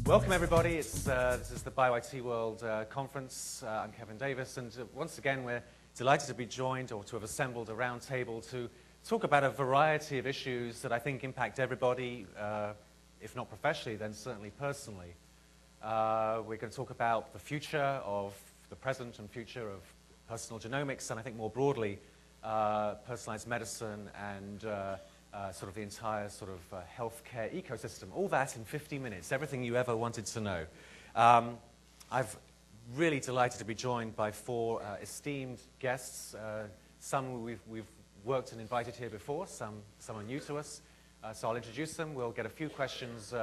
Welcome, everybody. This is the BioIT World Conference. I'm Kevin Davis, and once again, we're delighted to be joined or to have assembled a round table to talk about a variety of issues that I think impact everybody, if not professionally, then certainly personally. We're going to talk about the future of the present and future of personal genomics, and I think more broadly, personalized medicine and sort of the entire sort of healthcare ecosystem. All that in 50 minutes, everything you ever wanted to know. I've really delighted to be joined by four esteemed guests. Some we've worked and invited here before, some are new to us. So I'll introduce them. We'll get a few questions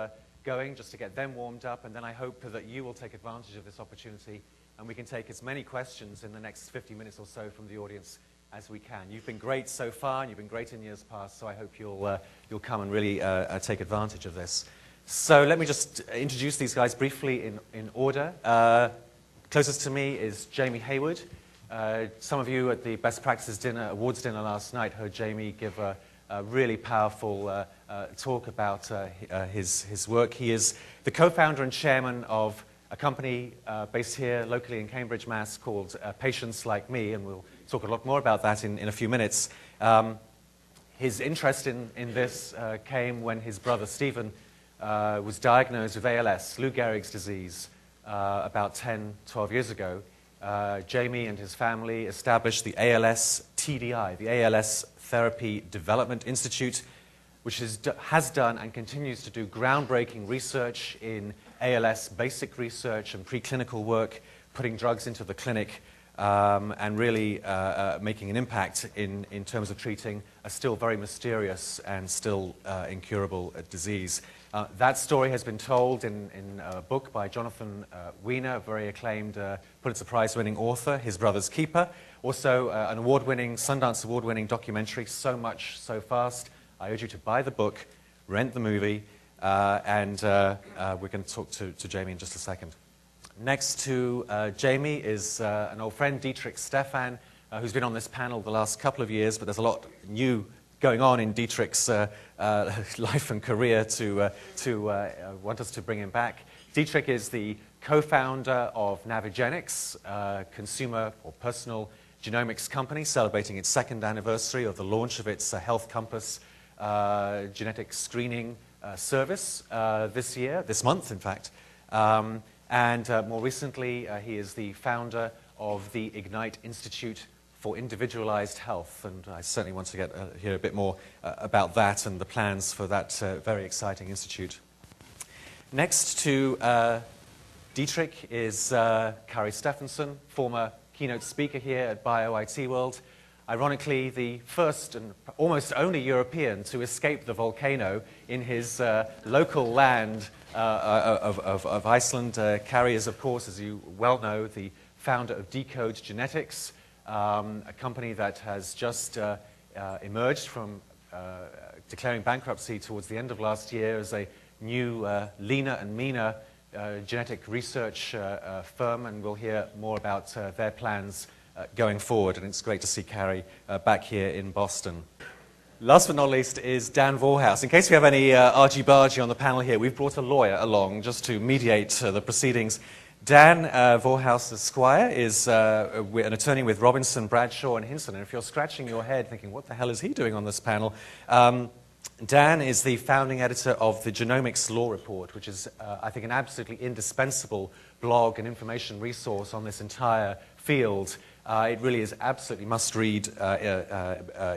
going just to get them warmed up, and then I hope that you will take advantage of this opportunity and we can take as many questions in the next 50 minutes or so from the audience as we can. You've been great so far, and you've been great in years past, so I hope you'll come and really take advantage of this. So let me just introduce these guys briefly in order. Closest to me is Jamie Hayward. Some of you at the Best Practices Awards dinner last night heard Jamie give a really powerful talk about his work. He is the co-founder and chairman of a company based here locally in Cambridge, Mass, called Patients Like Me, and we'll talk a lot more about that in a few minutes. His interest in this came when his brother Stephen was diagnosed with ALS, Lou Gehrig's disease, about 10, 12 years ago. Jamie and his family established the ALS TDI, the ALS Therapy Development Institute, which has done and continues to do groundbreaking research in ALS basic research and preclinical work, putting drugs into the clinic, and really making an impact in terms of treating a still very mysterious and still incurable disease. That story has been told in a book by Jonathan Weiner, a very acclaimed Pulitzer Prize-winning author, His Brother's Keeper. Also an award-winning, Sundance Award-winning documentary, So Much, So Fast. I urge you to buy the book, rent the movie, and we're going to talk to Jamie in just a second. Next to Jamie is an old friend, Dietrich Stephan, who's been on this panel the last couple of years, but there's a lot new going on in Dietrich's life and career to want us to bring him back. Dietrich is the co-founder of Navigenics, consumer or personal genomics company, celebrating its second anniversary of the launch of its Health Compass genetic screening service this month, in fact. And more recently, he is the founder of the Ignite Institute for Individualized Health, and I certainly want to hear a bit more about that and the plans for that very exciting institute. Next to Dietrich is Kari Stephenson, former keynote speaker here at BioIT World. Ironically, the first and almost only European to escape the volcano in his local land of Iceland. Kari is, of course, as you well know, the founder of Decode Genetics, a company that has just emerged from declaring bankruptcy towards the end of last year as a new, leaner and meaner genetic research firm, and we'll hear more about their plans going forward, and it's great to see Kari back here in Boston. Last but not least is Dan Vorhaus. In case we have any argy-bargy on the panel here, we've brought a lawyer along just to mediate the proceedings. Dan Vorhaus Esquire is an attorney with Robinson, Bradshaw and Hinson, and if you're scratching your head thinking, what the hell is he doing on this panel? Dan is the founding editor of the Genomics Law Report, which is, I think, an absolutely indispensable blog and information resource on this entire field. It really is absolutely must-read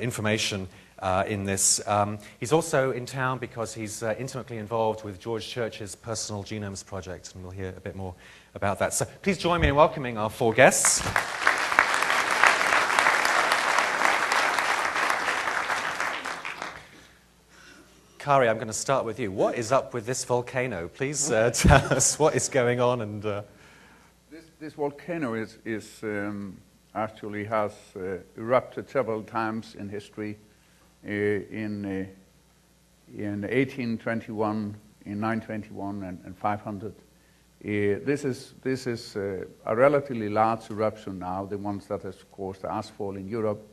information in this. He's also in town because he's intimately involved with George Church's Personal Genomes Project, and we'll hear a bit more about that. So please join me in welcoming our four guests. Kari, I'm going to start with you. What is up with this volcano? Please tell us what is going on. And this volcano actually has erupted several times in history. In 1821, in 921, and 500. This is a relatively large eruption now, the ones that has caused the ashfall in Europe.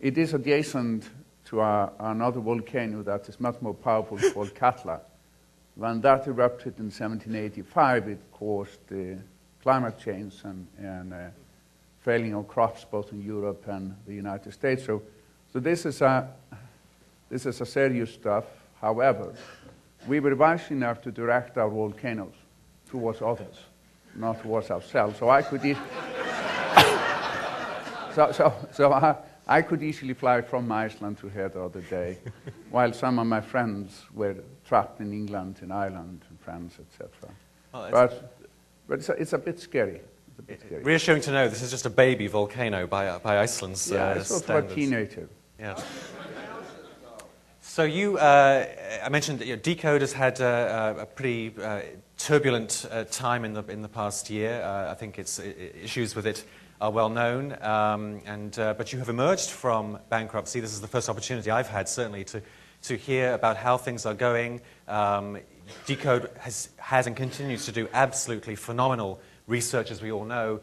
It is adjacent to another volcano that is much more powerful called Katla. When that erupted in 1785, it caused climate change and failing of crops both in Europe and the United States. So this is a serious stuff. However, we were wise enough to direct our volcanoes towards others, not towards ourselves. So I could I could easily fly from Iceland to here the other day, while some of my friends were trapped in England, in Ireland, in France, etc. Well, but it's a bit scary. Reassuring to know this is just a baby volcano by Iceland's standards. It's sort of a teenager. Yeah. So I mentioned that Decode has had a pretty turbulent time in the past year. I think its issues with it are well known, but you have emerged from bankruptcy. This is the first opportunity I've had, certainly, to hear about how things are going. Decode has and continues to do absolutely phenomenal research, as we all know,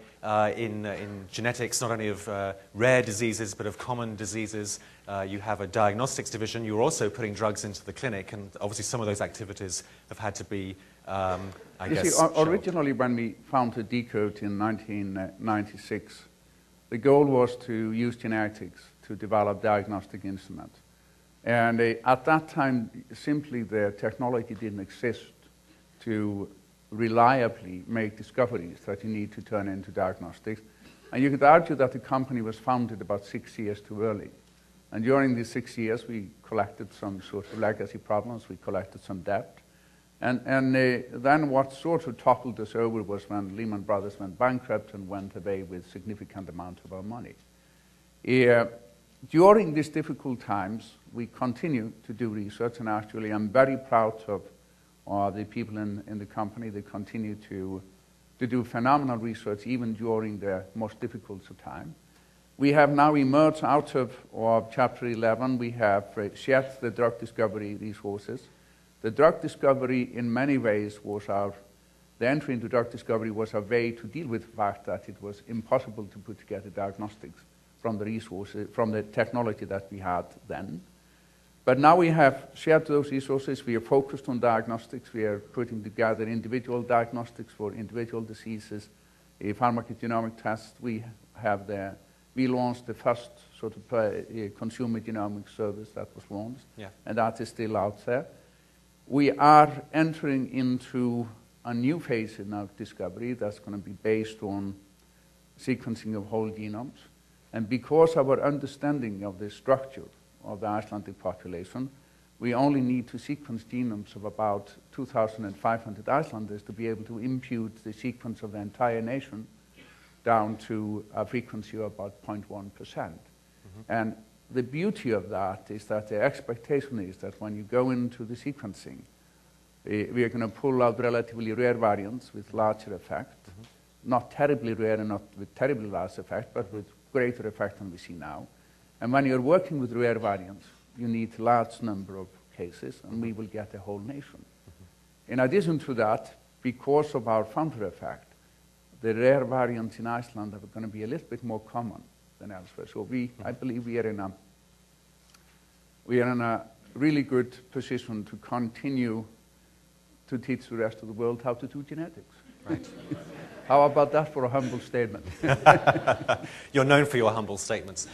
in genetics, not only of rare diseases, but of common diseases. You have a diagnostics division. You're also putting drugs into the clinic, and obviously some of those activities have had to be, I guess, originally when we founded Decode in 1996, the goal was to use genetics to develop diagnostic instruments. And at that time, simply the technology didn't exist to reliably make discoveries that you need to turn into diagnostics. And you could argue that the company was founded about 6 years too early. And during these 6 years, we collected some sort of legacy problems, we collected some debt. And then what sort of toppled us over was when Lehman Brothers went bankrupt and went away with significant amount of our money. During these difficult times, we continue to do research, and actually I'm very proud of the people in the company. They continue to do phenomenal research even during the most difficult of time. We have now emerged out of Chapter 11. We have shared the drug discovery resources. The drug discovery, in many ways, the entry into drug discovery was a way to deal with the fact that it was impossible to put together diagnostics from the resources, from the technology that we had then. But now we have shared those resources. We are focused on diagnostics. We are putting together individual diagnostics for individual diseases, a pharmacogenomic test. We launched the first sort of consumer genomic service that was launched, and that is still out there. We are entering into a new phase in our discovery that's going to be based on sequencing of whole genomes. And because of our understanding of the structure of the Icelandic population, we only need to sequence genomes of about 2,500 Icelanders to be able to impute the sequence of the entire nation down to a frequency of about 0.1%. And the beauty of that is that the expectation is that when you go into the sequencing, we are going to pull out relatively rare variants with larger effect, not terribly rare and not with terribly large effect, but with greater effect than we see now. And when you're working with rare variants, you need a large number of cases, and we will get a whole nation. In addition to that, because of our founder effect, the rare variants in Iceland are going to be a little bit more common than elsewhere. So I believe we are in a really good position to continue to teach the rest of the world how to do genetics. Right. How about that for a humble statement? You're known for your humble statements.